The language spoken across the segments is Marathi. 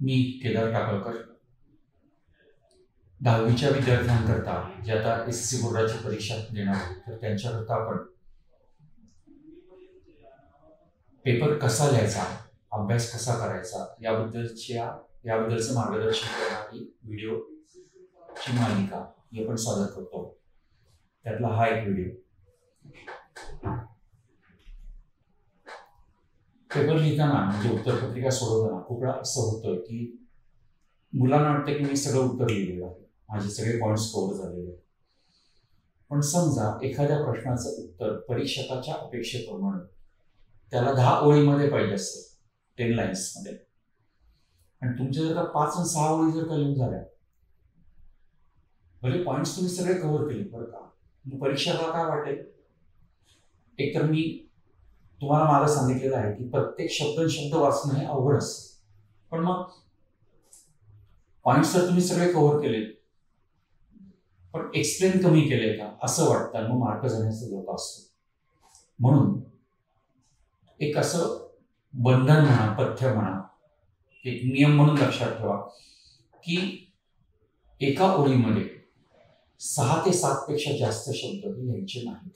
मी केदार टाकळकर 10वीच्या विद्यार्थ्यांकरता जे आता SSC बोर्डाची परीक्षा देणार आहेत तर त्यांच्याकरता आपण पेपर कसा लिहायचा, अभ्यास कसा करायचा याबद्दलचं मार्गदर्शन करणारी व्हिडिओची मालिका ही आपण सादर करतो. त्यातला हा एक व्हिडिओ. पेपर लिहिताना म्हणजे उत्तरपत्रिका सोडवताना खूप वेळा असं होतं की मुलांना वाटतं की मी सगळं उत्तर लिहिलेलं आहे, माझे सगळे पॉईंट्स कव्हर झालेले आहेत. पण समजा एखाद्या प्रश्नाचं उत्तर परीक्षकाच्या अपेक्षेप्रमाणे त्याला 10 ओळीमध्ये पाहिजे असेल, 10 लाईन्समध्ये, आणि तुमच्या जर का 5 आणि 6 ओळी जर का लिहून झाल्या, म्हणजे पॉईंट्स तुम्ही सगळे कव्हर केले बरं का, मग परीक्षकाला काय वाटेल? एकतर मी तुम्हाला मागं सांगितलेलं आहे की प्रत्येक शब्द वाचणं हे अवघड असतं, पण मग पॉईंट्स तर तुम्ही सगळे कव्हर केले पण एक्सप्लेन कमी केले का असं वाटतं, मग मार्क जाण्याचा धोका असतो. म्हणून एक असं बंधन म्हणा, पथ्य म्हणा, एक नियम म्हणून लक्षात ठेवा की एका ओळीमध्ये 6 ते 7 पेक्षा जास्त शब्द लिहायचे नाहीत.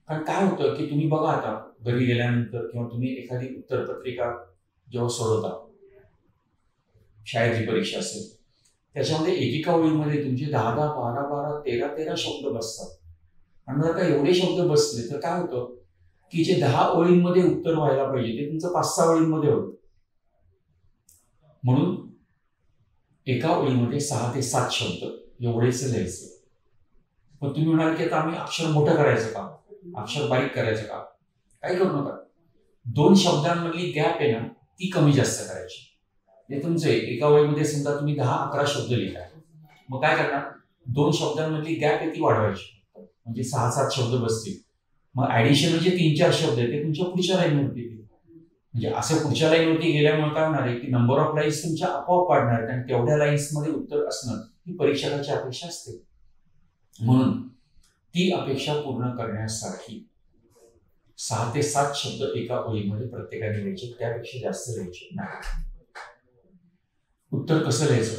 कारण काय होतं की तुम्ही बघा आता घरी गेल्यानंतर किंवा तुम्ही एखादी उत्तरपत्रिका जेव्हा सोडवता, शाळेची परीक्षा असेल, त्याच्यामध्ये एकेका ओळीमध्ये तुमचे 10, 12, 12, 13 शब्द बसतात. आणि जर का एवढे शब्द बसले तर काय होतं की जे 10 ओळींमध्ये उत्तर व्हायला पाहिजे ते तुमचं 5-6 ओळींमध्ये होतं. म्हणून एका ओळीमध्ये 6 ते 7 शब्द एवढेच लिहायचे. पण तुम्ही म्हणाल की आता आम्ही अक्षर मोठं करायचं का, अक्षर बारीक करायचं का? काही करू नका. 2 शब्दांमधली गॅप आहे ना ती कमी जास्त करायची. म्हणजे तुमचे एका ओळीमध्ये समजा तुम्ही 10-11 शब्द लिहिताय, मग काय करणार, 2 शब्दांमधली गॅप आहे ती वाढवायची, म्हणजे 6-7 शब्द बसतील. मग ऍडिशनल जे 3-4 शब्द आहेत ते तुमच्या पुढच्या लाईनवरती येतील. म्हणजे असं पुढच्या लाईनवरती गेल्यामुळे काय होणार आहे की नंबर ऑफ लाईन्स तुमच्या आपोआप वाढणार आहेत आणि तेवढ्या लाईन्समध्ये उत्तर असणं ही परीक्षकाची अपेक्षा असते. म्हणून ती अपेक्षा पूर्ण करण्यासाठी 6 ते 7 शब्द एका ओळीमध्ये प्रत्येकाने लिहायचे, त्यापेक्षा जास्त लिहायचे नाही. उत्तर कसं लिहायचं?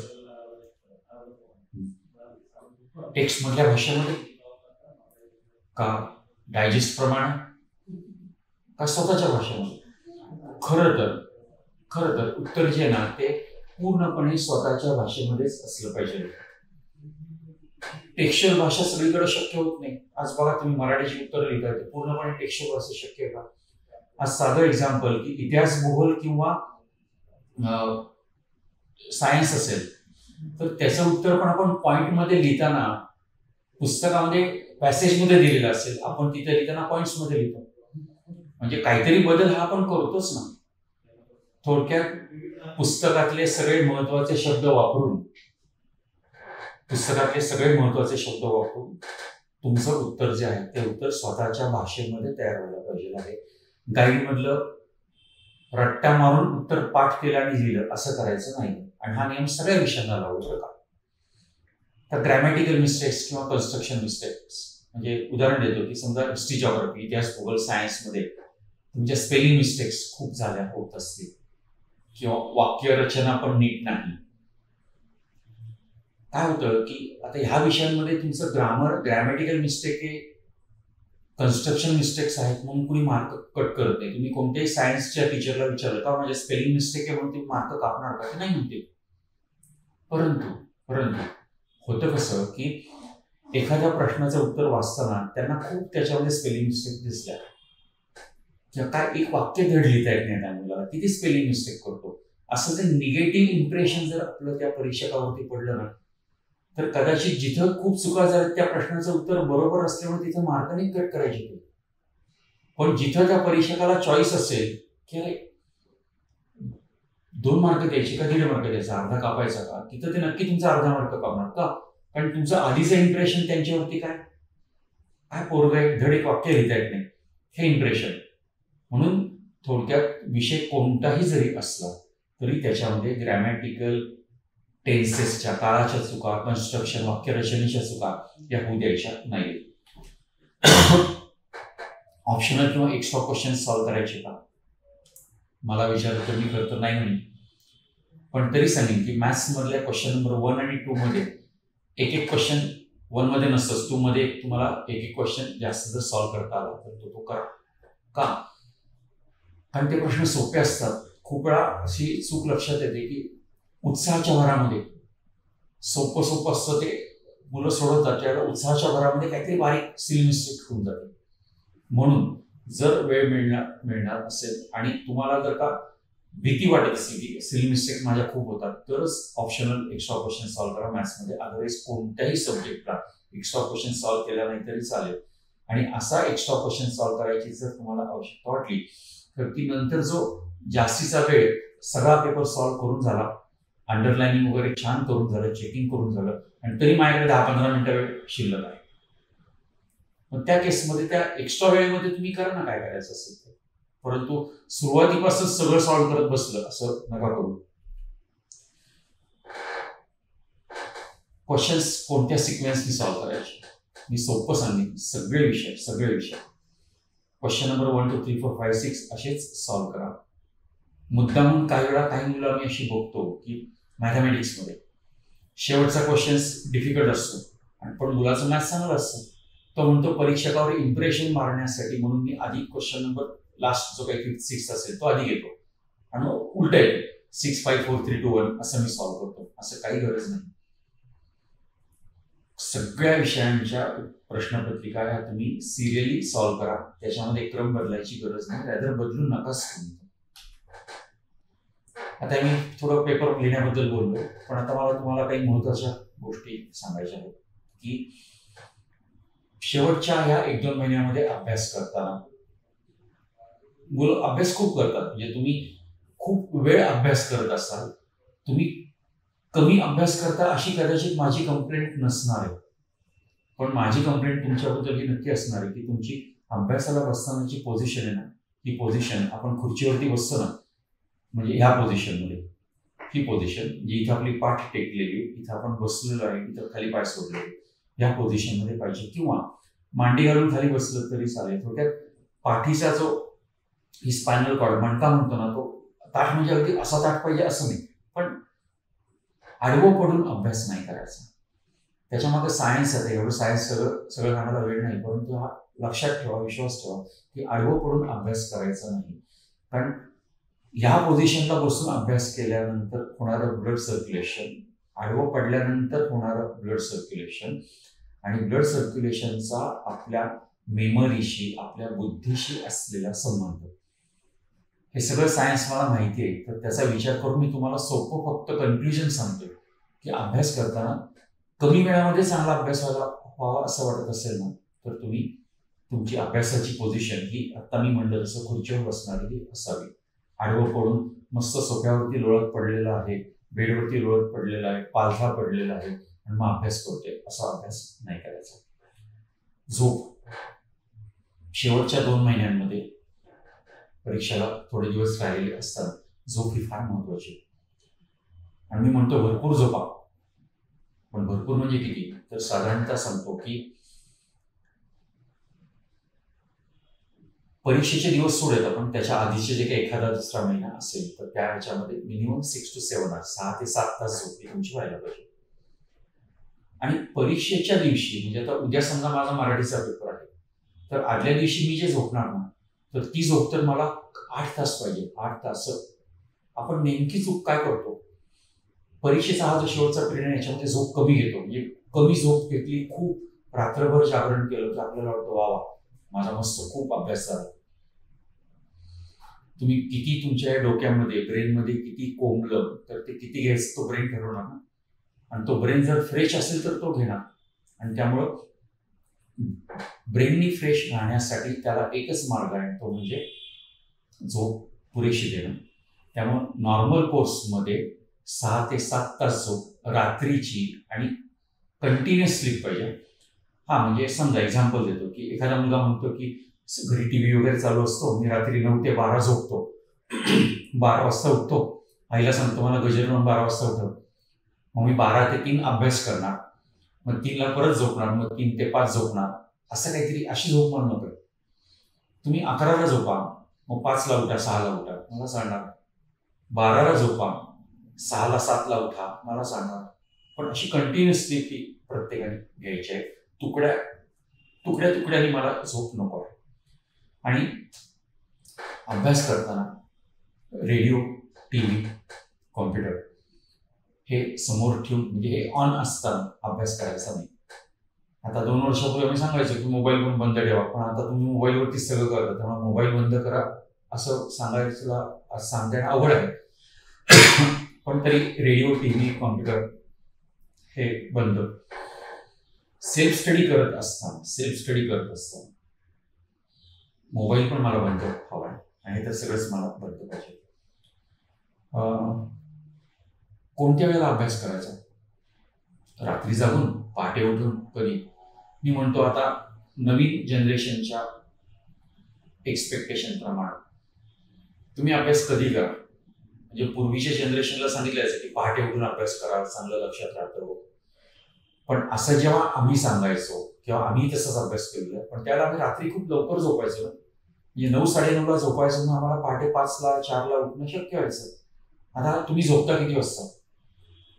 टेक्स्ट मधल्या भाषेमध्ये का, डायजेस्ट प्रमाणे का, स्वतःच्या भाषेमध्ये? खरं तर उत्तर जे ना ते पूर्णपणे स्वतःच्या भाषेमध्येच असलं पाहिजे. टेक्स्चुअल भाषा सगळीकडे शक्य होत नाही. आज बघा तुम्ही मराठीची उत्तर लिहिताय ते पूर्णपणे टेक्स्चुअल भाषा शक्य आहे का? आज साधं एक्झाम्पल की इतिहास, भूगोल किंवा सायन्स असेल तर त्याचं उत्तर पण आपण पॉइंटमध्ये लिहिताना, पुस्तकामध्ये पॅसेजमध्ये दिलेलं असेल, आपण तिथे लिहिताना पॉइंट्समध्ये लिहितो. म्हणजे काहीतरी बदल हा आपण करतोच ना. थोडक्यात पुस्तकातले सगळे महत्वाचे शब्द वापरून तुमचं उत्तर जे आहे ते उत्तर स्वतःच्या भाषेमध्ये तयार व्हायला पाहिजे आहे. गाईडमधलं रट्टा मारून उत्तर पाठ केलं आणि लिहिलं असं करायचं नाही. आणि हा नियम सगळ्या विषयांना लागू बरं का. तर ग्रॅमॅटिकल मिस्टेक्स किंवा कन्स्ट्रक्शन मिस्टेक्स, म्हणजे उदाहरण देतो की समजा हिस्ट्री, जॉग्राफी, इतिहास, भूगोल, सायन्समध्ये तुमच्या स्पेलिंग मिस्टेक्स खूप झाल्या होत असतील किंवा वाक्यरचना पण नीट नाही. काय होतं की आता ह्या विषयांमध्ये तुमचं ग्रॅमॅटिकल मिस्टेक आहे, कन्स्ट्रक्शन मिस्टेक्स आहेत म्हणून कुणी मार्क कट करत नाही. तुम्ही कोणत्याही सायन्सच्या टीचरला विचारलं का माझ्या स्पेलिंग मिस्टेक आहे म्हणून तुम्ही मार्क कापणार का, ते नाही म्हणते. परंतु होतं कसं की एखाद्या प्रश्नाचं उत्तर वाचताना त्यांना खूप त्याच्यामध्ये स्पेलिंग मिस्टेक दिसल्या किंवा काय एक वाक्य धड लिहिता येत नाही त्या मुलाला, किती स्पेलिंग मिस्टेक करतो, असं ते निगेटिव्ह इम्प्रेशन जर आपलं त्या परीक्षकावरती पडलं ना तर कदाचित जिथं खूप चुका झाल्या त्या प्रश्नाचं उत्तर बरोबर असल्यामुळे तिथं मार्क नाही कट करायचे. पण जिथं त्या परीक्षकाला चॉईस असेल की 2 मार्क द्यायचे का 1.5 मार्क द्यायचा, अर्धा कापायचा का, तिथं ते नक्की तुमचा अर्धा मार्क कापणार का? कारण तुमचं आधीचं इम्प्रेशन त्यांच्यावरती काय पोरग आहे, धड एक वाक्य लिहिता येत नाही, हे इम्प्रेशन. म्हणून थोडक्यात विषय कोणताही जरी असला तरी त्याच्यामध्ये ग्रॅमॅटिकल, टेन्सेसच्या, काळाच्या चुका, कन्स्ट्रक्शन, वाक्यरचनेच्या चुका या होऊ द्यायच्या नाही. ऑप्शनल किंवा एक्स्ट्रा क्वेश्चन सॉल्व्ह करायचे का? मला विचारलं तर मी करतो नाही म्हणे. पण तरी सांगेन की मॅथ्स मधल्या क्वेश्चन नंबर 1 आणि 2 मध्ये एक एक क्वेश्चन 1 मध्ये नसतंच, 2 मध्ये तुम्हाला एक एक क्वेश्चन जास्त जर सॉल्व्ह करता आला तर तो करा. का? कारण ते प्रश्न सोपे असतात. खूप वेळा अशी चूक लक्षात येते की उत्साहाच्या भरामध्ये सोपं असतं ते मुलं सोडवतात, त्यावेळेला उत्साहाच्या भरामध्ये काहीतरी बारीक सिली मिस्टेक होऊन जाते. म्हणून जर वेळ मिळणार असेल आणि तुम्हाला जर का भीती वाटत असेल की सिली मिस्टेक माझ्या खूप होतात, तरच ऑप्शनल एक्स्ट्रा क्वेश्चन सॉल्व्ह करा मॅथ्समध्ये. अदरवाईज कोणत्याही सब्जेक्टला एक्स्ट्रा क्वेश्चन सॉल्व्ह केला नाही तरी चालेल. आणि असा एक्स्ट्रा क्वेश्चन सॉल्व्ह करायची जर तुम्हाला आवश्यकता वाटली तर ती नंतर जो जास्तीचा वेळ सगळा पेपर सॉल्व्ह करून झाला, अंडरलाइनिंग वगैरे छान करून झालं, चेकिंग करून झालं, आणि तरी माझ्याकडे 10-15 मिनिटं वेळ शिल्लक आहे, मग त्या केसमध्ये त्या एक्स्ट्रा वेळेमध्ये तुम्ही करा ना काय करायचं असेल ते. परंतु सुरुवातीपासून सगळं सॉल्व्ह करत बसलं असं नका करू. क्वेश्चन्स कोणत्या सिक्वेन्सनी सॉल्व्ह करायचे मी सोपं सांगेन. सगळे विषय क्वेश्चन नंबर 1, 2, 3, 4, 5, 6 असेच सॉल्व्ह करा. मुद्दामून काही वेळा काही मुलं आम्ही अशी बघतो की मॅथमॅटिक्समध्ये शेवटचा क्वेश्चन्स डिफिकल्ट असतो आणि पण मुलाचं मॅथ्स चांगलं असतं. तो म्हणतो परीक्षकावर इम्प्रेशन मारण्यासाठी म्हणून मी आधी क्वेश्चन नंबर लास्ट जो काही 5th 6th असेल तो आधी घेतो आणि उलट येतो 6, 5, 4, 3, 2, 1 असं मी सॉल्व्ह करतो. असं काही गरज नाही. सगळ्या विषयांच्या प्रश्नपत्रिका ह्या तुम्ही सिरियली सॉल्व्ह करा. त्याच्यामध्ये क्रम बदलायची गरज नाही, रादर बदलू नकाच तुम्ही. आता मी थोडं पेपर लिहिण्याबद्दल बोललो, पण आता मला तुम्हाला काही महत्वाच्या गोष्टी सांगायच्या आहेत की शेवटच्या ह्या 1-2 महिन्यामध्ये अभ्यास करताना मुलं अभ्यास खूप करतात. म्हणजे तुम्ही खूप वेळ अभ्यास करत असाल, तुम्ही कमी अभ्यास करता अशी कदाचित माझी कंप्लेंट नसणार आहे. पण माझी कंप्लेंट तुमच्याबद्दल ही नक्की असणार आहे की तुमची अभ्यासाला बसतानाची पोझिशन आहे ना, ही पोझिशन आपण खुर्चीवरती बसतो ना, म्हणजे ह्या पोझिशनमध्ये, ही पोझिशन जी इथं आपली पाठ टेकलेली, इथं आपण बसलेलो आहे, इथं खाली पाय सोडलेले, या पोझिशनमध्ये पाहिजे. किंवा मांडी घालून खाली बसलं तरी चालेल. थोडक्यात पाठीचा जो ही स्पायनल कॉर्ड मणका म्हणतो ना, तो ताठ म्हणजे अगदी असा ताठ पाहिजे असं नाही, पण आडवं पडून अभ्यास नाही करायचा. त्याच्यामागे सायन्स आहे. एवढं सायन्स सगळं सांगायला वेळ नाही, परंतु हा लक्षात ठेवा, विश्वास ठेवा की आडवं पडून अभ्यास करायचा नाही. कारण ह्या पोझिशनला बसून अभ्यास केल्यानंतर होणारं ब्लड सर्क्युलेशन, आडवं पडल्यानंतर होणारं ब्लड सर्क्युलेशन आणि ब्लड सर्क्युलेशनचा आपल्या मेमरीशी, आपल्या बुद्धीशी असलेला संबंध, हे सगळं सायन्स मला माहिती आहे. तर त्याचा विचार करून मी तुम्हाला सोपं फक्त कन्क्ल्युजन सांगतोय की अभ्यास करताना कमी वेळामध्ये चांगला अभ्यास व्हावा असं वाटत असेल ना, तर तुम्ही तुमची अभ्यासाची पोझिशन ही आता मी म्हणलं तसं खुर्चीवर बसणारी असावी. आडवं पडून मस्त सोफ्यावरती लोळत पडलेला आहे, बेडवरती लोळत पडलेला आहे, पालथा पडलेला आहे आणि मग अभ्यास करतोय, असा अभ्यास नाही करायचा. झोप शेवटच्या 2 महिन्यांमध्ये परीक्षेला थोडे दिवस राहिलेले असतात, झोप ही फार महत्वाची. आणि मी म्हणतो भरपूर झोपा, पण भरपूर म्हणजे किती, तर साधारणतः सांगतो की परीक्षेचे दिवस सोडेल आपण, त्याच्या आधीचे जे काही एखादा दुसरा महिना असेल तर त्या ह्याच्यामध्ये मिनिमम 6 to 7 hours 6 ते 7 तास झोप ही तुमची व्हायला पाहिजे. आणि परीक्षेच्या दिवशी, म्हणजे आता उद्या समजा माझा मराठीचा पेपर आहे, तर आदल्या दिवशी मी जे झोपणार ना, तर ती झोप तर मला 8 तास पाहिजे. 8 तास. आपण नेमकी चूक काय करतो, परीक्षेचा हा जो शेवटचा पिरियड आहे याच्यामध्ये झोप कमी घेतो. म्हणजे कमी झोप घेतली, खूप रात्रभर जागरण केलं की आपल्याला वाटतं वा माझा मस्त खूप अभ्यास झाला. तुम्ही किती तुमच्या डोक्यामध्ये, ब्रेनमध्ये किती कोंबलं तर ते किती घ्यायचं तो ब्रेन ठरवणार ना. आणि तो ब्रेन जर फ्रेश असेल तर तो घेणार. आणि त्यामुळं ब्रेननी फ्रेश राहण्यासाठी त्याला एकच मार्ग आहे, तो म्हणजे झोप पुरेशी देणं. त्यामुळं नॉर्मल कोर्समध्ये 6 ते 7 तास झोप रात्रीची आणि कंटिन्युअस स्लीप पाहिजे. म्हणजे समजा एक्झाम्पल देतो की एखादा मुलगा म्हणतो की घरी टीव्ही वगैरे चालू असतो, मी रात्री 9 ते 12 झोपतो, 12 वाजता उठतो, आईला सांगतो मला गजर म्हणून 12 वाजता उठव, मग मी 12 ते 3 अभ्यास करणार, मग 3ला परत झोपणार, मग 3 ते 5 झोपणार, असं काहीतरी. अशी झोप मला नको. तुम्ही 11ला झोपा, मग 5ला उठा, 6ला उठा, मला सांगणार. 12ला झोपा, 6ला 7ला उठा मला सांगा, पण अशी कंटिन्युअसली ती प्रत्येकाने घ्यायची आहे. तुकड्या तुकड्या तुकड्याने मला झोप नको आहे. आणि अभ्यास करताना रेडिओ, टीव्ही, कॉम्प्युटर हे समोर ठेवून, म्हणजे हे ऑन असताना अभ्यास करायचा नाही. आता 2 वर्षापूर्वी आम्ही सांगायचो की मोबाईल पण बंद ठेवा, पण आता तुम्ही मोबाईलवरती सगळं करता, त्यामुळे मोबाईल बंद करा असं सांगता अवघड आहे. पण तरी रेडिओ, टीव्ही, कॉम्प्युटर हे बंद. सेल्फ स्टडी करत असताना मोबाईल पण मला बंद हवा आहे, आणि तर सगळंच मला बंद पाहिजे. कोणत्या वेळेला अभ्यास करायचा? रात्री जागून, पहाटे उठून, कधी? मी म्हणतो आता नवीन जनरेशनच्या एक्सपेक्टेशन प्रमाणे तुम्ही अभ्यास कधी करा. म्हणजे पूर्वीच्या जनरेशनला सांगितलं जायचं की पहाटे उठून अभ्यास करा, चांगलं लक्षात राहतं. पण असं जेव्हा आम्ही सांगायचो किंवा आम्ही तसाच अभ्यास केलेला, पण त्याला आम्ही रात्री खूप लवकर झोपायचो. म्हणजे 9-9:30ला झोपायचं, मग आम्हाला पहाटे 5ला 4ला उठणं शक्य व्हायचं. आता तुम्ही झोपता किती वाजता?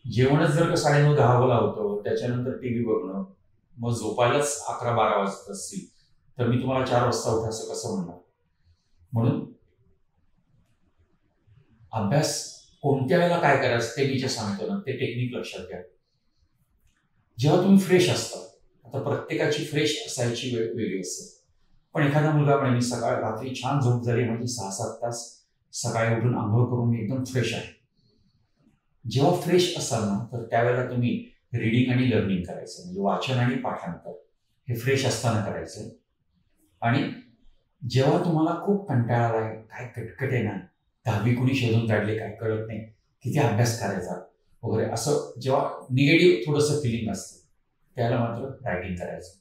जेवणच जर का 9:30-10ला होतं, त्याच्यानंतर टीव्ही बघणं, मग झोपायलाच 11-12 वाजत असतील, तर मी तुम्हाला 4 वाजता उठा असं कसं म्हणणार? म्हणून अभ्यास कोणत्या वेळेला काय करायचं ते मी जे सांगतो ना, ते टेक्निक लक्षात घ्या. जेव्हा तुम्ही फ्रेश असता, आता प्रत्येकाची फ्रेश असायची वेळ वेगळी असते. पण एखादा मुलगा म्हणजे सकाळ रात्री छान झोप झाली, म्हणजे 6-7 तास, सकाळी उठून आंघोळ करून मी एकदम फ्रेश आहे. जेव्हा फ्रेश असाल ना, तर त्यावेळेला तुम्ही रिडिंग आणि लर्निंग करायचं, म्हणजे वाचन आणि पाठांतर हे फ्रेश असताना करायचं. आणि जेव्हा तुम्हाला खूप कंटाळा आलाय, काय कटकट आहे ना, 10वी कुणी शोधून काढले काय कळत नाही, किती अभ्यास करायचा वगैरे, असं जेव्हा निगेटिव्ह थोडंसं फिलिंग असतं, त्याला मात्र रायटिंग करायचं.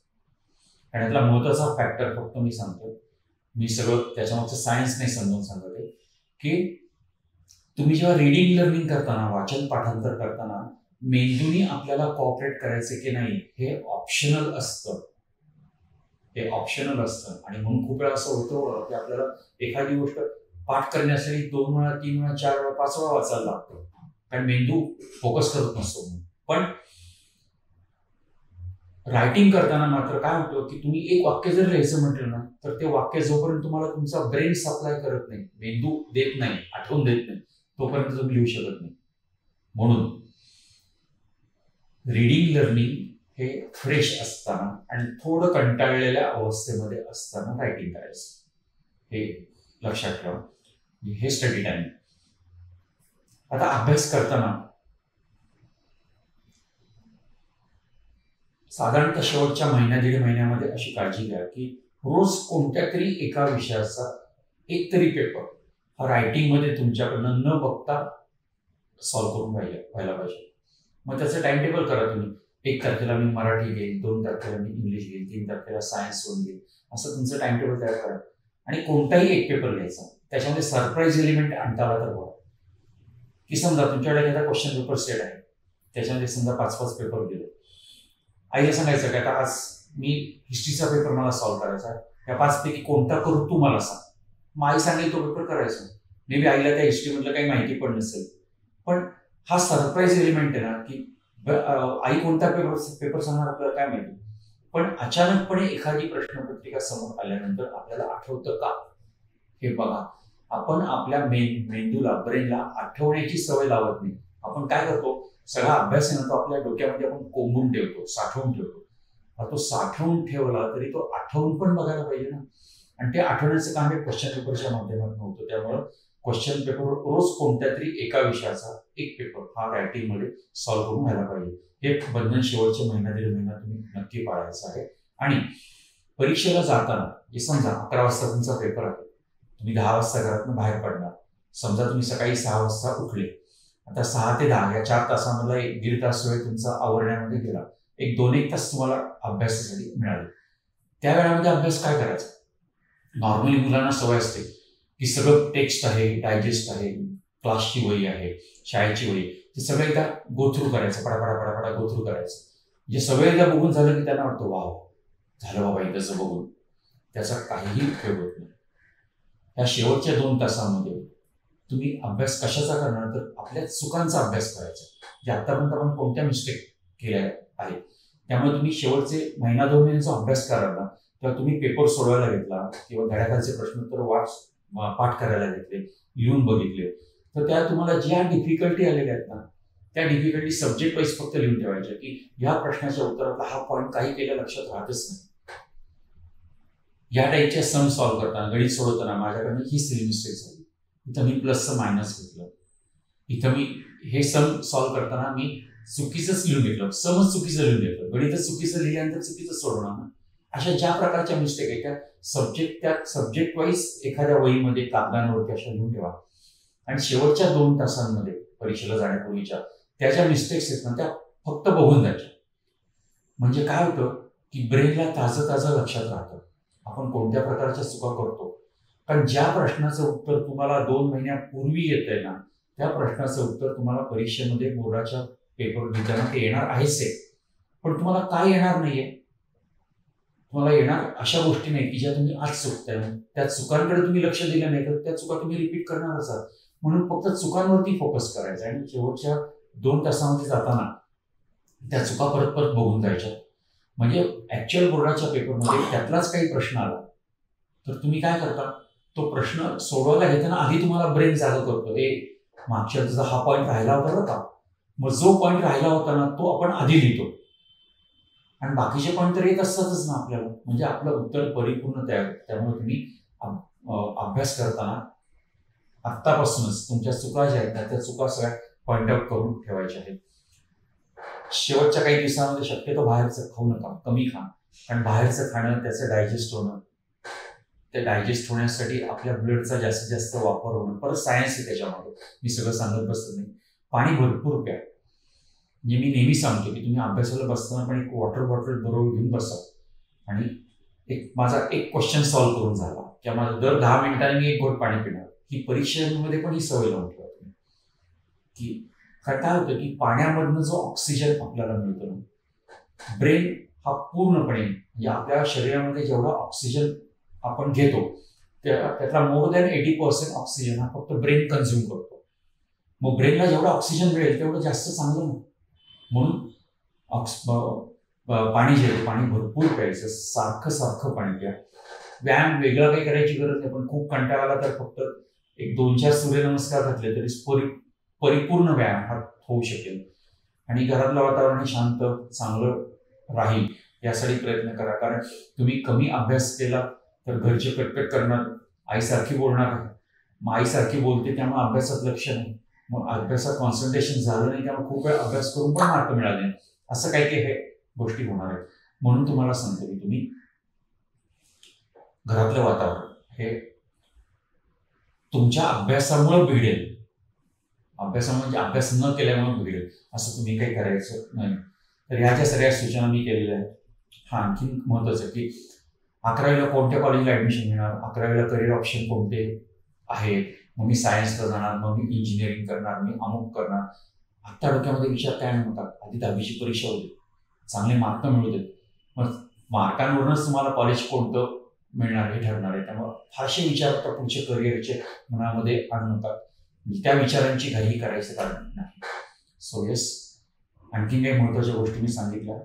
आणि त्यातला महत्वाचा फॅक्टर फक्त मी सांगतो, मी सगळं त्याच्यामागचं सायन्स नाही समजून सांगत आहे, की तुम्ही जेव्हा रिडिंग लर्निंग करताना, वाचन पाठांतर करताना, मेंदूनी आपल्याला कॉपरेट करायचे की नाही हे ऑप्शनल असतं. आणि म्हणून खूप वेळा असं होतं की आपल्याला एखादी गोष्ट पाठ करण्यासाठी 2 वेळा, 3 वेळा, 4 वेळा, 5 वेळा वाचायला लागतं, कारण मेंदू फोकस करत नसतो. पण रायटिंग करताना मात्र काय होतं की तुम्ही एक वाक्य जर लिहायचं म्हटलं ना, तर ते वाक्य जोपर्यंत तुम्हाला तुमचा ब्रेन सप्लाय करत नाही, मेंदू देत नाही, आठवून देत नाही, तोपर्यंत तुम्ही लिहू शकत नाही. म्हणून रीडिंग लर्निंग हे फ्रेश असताना आणि थोडं कंटाळलेल्या अवस्थेमध्ये असताना रायटिंग करायचं, हे लक्षात ठेवा. हे स्टडी टाइम. आता अभ्यास करताना साधारणतः शेवटच्या 1-1.5 महिन्यामध्ये अशी काळजी घ्या की रोज कोणत्या तरी एका विषयाचा एक तरी पेपर हा रायटिंगमध्ये तुमच्याकडनं न बघता सॉल्व्ह करून व्हायला पाहिजे. मग त्याचं टाइम टेबल करा तुम्ही. 1 तारखेला मी मराठी घेईन, 2 तारखेला मी इंग्लिश घेईन, 3 तारखेला सायन्स 1 घेईन, असं तुमचं टाइम टेबल तयार करा. आणि कोणताही एक पेपर घ्यायचा, त्याच्यामध्ये सरप्राईज एलिमेंट आणता आला तर बघा. की समजा तुमच्याकडे एखादा क्वेश्चन पेपर सेट आहे, त्याच्यामध्ये समजा 5-5 पेपर गेले. आईला सांगायचं की आता आज मी हिस्ट्रीचा पेपर मला सॉल्व्ह करायचा आहे, या 5 पैकी कोणता करू तू मला सांग. मग आई सांगेल तो पेपर करायचा. मे बी आईला त्या हिस्ट्रीमधलं काही माहिती पण नसेल, पण हा सरप्राईज एलिमेंट आहे ना, की आई कोणता पेपर सांगणार आपल्याला काय माहिती. पण अचानकपणे एखादी प्रश्नपत्रिका समोर आल्यानंतर आपल्याला आठवतं का हे बघा. आपण आपल्या मेंदूला, ब्रेनला आठवण्याची सवय लावत नाही. आपण काय करतो, सगळा अभ्यास आहे ना तो आपल्या डोक्यामध्ये आपण कोंबून ठेवतो, साठवून ठेवतो. तो साठवून ठेवला तरी तो आठवून पण बघायला पाहिजे ना. आणि ते आठवण्याचं काम हे क्वेश्चन पेपरच्या माध्यमातून होतं. त्यामुळं क्वेश्चन पेपर रोज कोणत्या तरी एका विषयाचा एक पेपर हा रायटिंगमध्ये सॉल्व्ह करून व्हायला पाहिजे. हे बंधन शेवटचे 1-1.5 महिना तुम्ही नक्की पाळायचं आहे. आणि परीक्षेला जाताना, जे समजा 11 वाजता तुमचा पेपर आहे, तुम्ही 10 वाजता घरातून बाहेर पडणार. समजा तुम्ही सकाळी 6 वाजता उठले, आता 6 ते 10 या 4 तासामधला 1-1.5 तास वेळ तुमचा आवरण्यामध्ये गेला. 2-1 तास तुम्हाला अभ्यासासाठी मिळाले. त्या वेळामध्ये अभ्यास काय करायचा? नॉर्मली मुलांना सवय असते की सगळं टेक्स्ट आहे, डायजेस्ट आहे, क्लासची वही आहे, शाळेची वही, ते सगळं एकदा गो थ्रू करायचं, पडापडा गो थ्रू करायचं. म्हणजे सगळं एकदा बघून झालं की त्यांना वाटतं वाव झालं बाबा एकदाचं बघून. त्याचा काहीही उपयोग होत नाही. या शेवटच्या 2 तासामध्ये तुम्ही अभ्यास कशाचा करणार, तर आपल्या चुकांचा अभ्यास करायचा, जे आतापर्यंत आपण कोणत्या मिस्टेक केल्या आहेत. त्यामुळे तुम्ही शेवटचे महिना 2 महिन्याचा अभ्यास करायला, तेव्हा तुम्ही पेपर सोडवायला घेतला किंवा धड्याखालचे प्रश्नोत्तर पाठ करायला घेतले, लिहून बघितले, तर त्या तुम्हाला ज्या डिफिकल्टी आलेल्या आहेत ना, त्या डिफिकल्टी सब्जेक्ट वाईज फक्त लिहून ठेवायच्या, की ह्या प्रश्नाच्या उत्तरातला हा पॉईंट काही केल्या लक्षात राहतच नाही. या टाईपच्या सम सॉल्व्ह करताना, गणित सोडवताना माझ्याकडनं ही सिली मिस्टेक झाली. इथं मी प्लसचं मायनस घेतलं, इथं मी हे सम सॉल्व्ह करताना मी चुकीचंच लिहून घेतलं, समच चुकीचं लिहून घेतलं, गणितच चुकीचं लिहिल्यानंतर चुकीचं सोडवणार ना. अशा ज्या प्रकारच्या मिस्टेक आहेत त्या सब्जेक्ट वाईज एखाद्या वहीमध्ये कागदांवरती अशा लिहून ठेवा. आणि शेवटच्या 2 तासांमध्ये परीक्षेला जाण्यापूर्वीच्या त्या ज्या मिस्टेक्स आहेत ना, त्या फक्त बघून जायच्या. म्हणजे काय होतं की ब्रेनला ताजं लक्षात राहतं आपण कोणत्या प्रकारच्या चुका करतो. कारण ज्या प्रश्नाचं उत्तर तुम्हाला 2 महिन्यापूर्वी येतंय ना, त्या प्रश्नाचं उत्तर तुम्हाला परीक्षेमध्ये बोर्डाच्या पेपर लिहिताना ते येणार आहेच आहे. पण तुम्हाला काय येणार नाहीये, तुम्हाला येणार अशा गोष्टी नाही की ज्या तुम्ही आज चुकताय. त्या चुकांकडे तुम्ही लक्ष दिलं नाही तर त्या चुका तुम्ही रिपीट करणारच आहात. म्हणून फक्त चुकांवरती फोकस करायचा आणि शेवटच्या 2 तासामध्ये जाताना त्या चुका परत बघून जायच्या. म्हणजे ऍक्च्युअल बोर्डाच्या पेपरमध्ये त्यातलाच काही प्रश्न आला तर तुम्ही काय करता, तो प्रश्न सोडवायला घेताना आधी तुम्हाला ब्रेन जागा करतो, मागच्या तुझा हा पॉईंट राहिला होता बरं का, मग जो पॉईंट राहिला होता ना तो आपण आधी लिहितो आणि बाकीचे पॉईंट तर येत असतातच ना आपल्याला. म्हणजे आपलं उत्तर परिपूर्ण तयार होतं. त्यामुळे तुम्ही अभ्यास करताना आत्तापासूनच तुमच्या चुका ज्या आहेत त्या चुका सगळ्या पॉइंट आउट करून ठेवायच्या आहेत. शेवटच्या काही दिवसांमध्ये शक्यतो बाहेरचं खाऊ नका, कमी खा. कारण बाहेरचं खाणं, त्याचं डायजेस्ट होणं, ते डायजेस्ट होण्यासाठी आपल्या ब्लडचा जास्तीत जास्त वापर होणं, परत सायन्स आहे त्याच्यामध्ये, मी सगळं सांगत बसत नाही. पाणी भरपूर प्या. म्हणजे मी नेहमी सांगतो की तुम्ही अभ्यासाला बसताना पण एक वॉटर बॉटल बरोबर घेऊन बसा. आणि माझा एक क्वेश्चन सॉल्व्ह करून झाला किंवा माझं दर 10 मिनिटांनी मी 1 घोट पाणी पिणार. ही परीक्षेमध्ये पण ही सवय लावून ठेवा तुम्ही. की काय होतं की पाण्यामधनं जो ऑक्सिजन आपल्याला मिळतो ना, ब्रेन हा पूर्णपणे म्हणजे आपल्या शरीरामध्ये जेवढा ऑक्सिजन आपण घेतो त्यातला मोर दॅन 80% ऑक्सिजन हा फक्त ब्रेन कन्झ्युम करतो. मग ब्रेनला जेवढं ऑक्सिजन मिळेल तेवढं जास्त चांगलं ना. म्हणून पाणी जे आहे पाणी भरपूर प्यायचं, सारखं पाणी प्या. व्यायाम वेगळा काही करायची गरज नाही, पण खूप कंटाळा आला तर फक्त 1-2-4 सूर्यनमस्कार घातले तरी परिपूर्ण व्यायाम हा होऊ शकेल. आणि घरातलं वातावरण शांत चांगलं राहील यासाठी प्रयत्न करा. कारण तुम्ही कमी अभ्यास केला तर घरचे कटकट करणार, आईसारखी बोलणार, मग आईसारखी बोलते त्यामुळे अभ्यासात लक्ष नाही, मग अभ्यासात कॉन्सन्ट्रेशन झालं नाही, त्यामुळे खूप वेळ अभ्यास करून पण मार्क मिळाले नाही, असं काही हे गोष्टी होणार आहेत. म्हणून तुम्हाला सांगतो की तुम्ही घरातलं वातावरण हे तुमच्या अभ्यासामुळे बिघडेल, म्हणजे अभ्यास न केल्यामुळे बिघडेल, असं तुम्ही काही करायचं नाही. तर ह्या सगळ्या सूचना मी केलेल्या आहेत. हा आणखी महत्वाचं की 11वीला कोणत्या कॉलेजला ऍडमिशन घेणार, 11वीला करिअर ऑप्शन कोणते आहेत, मग मी सायन्सला जाणार, मग मी इंजिनिअरिंग करणार, मी अमुक करणार. आत्ता डोक्यामध्ये विचार काय म्हणतात, आधी 10वीची परीक्षा होती, चांगले मार्क मिळू देत, मग मार्कांवरूनच तुम्हाला कॉलेज कोणतं मिळणार हे ठरणार आहे. त्यामुळे फारसे विचार आता पुढचे करिअरचे मनामध्ये आणू नका, त्या विचारांची घाई करायचं कारण नाही. सो येस, आणखीन काही महत्वाच्या गोष्टी मी सांगितल्या,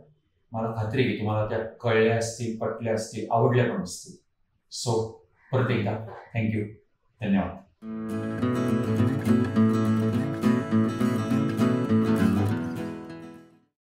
मला खात्री आहे की तुम्हाला त्या कळल्या असतील, पटल्या असतील, आवडल्या पण असतील. सो परत एकदा थँक्यू, धन्यवाद.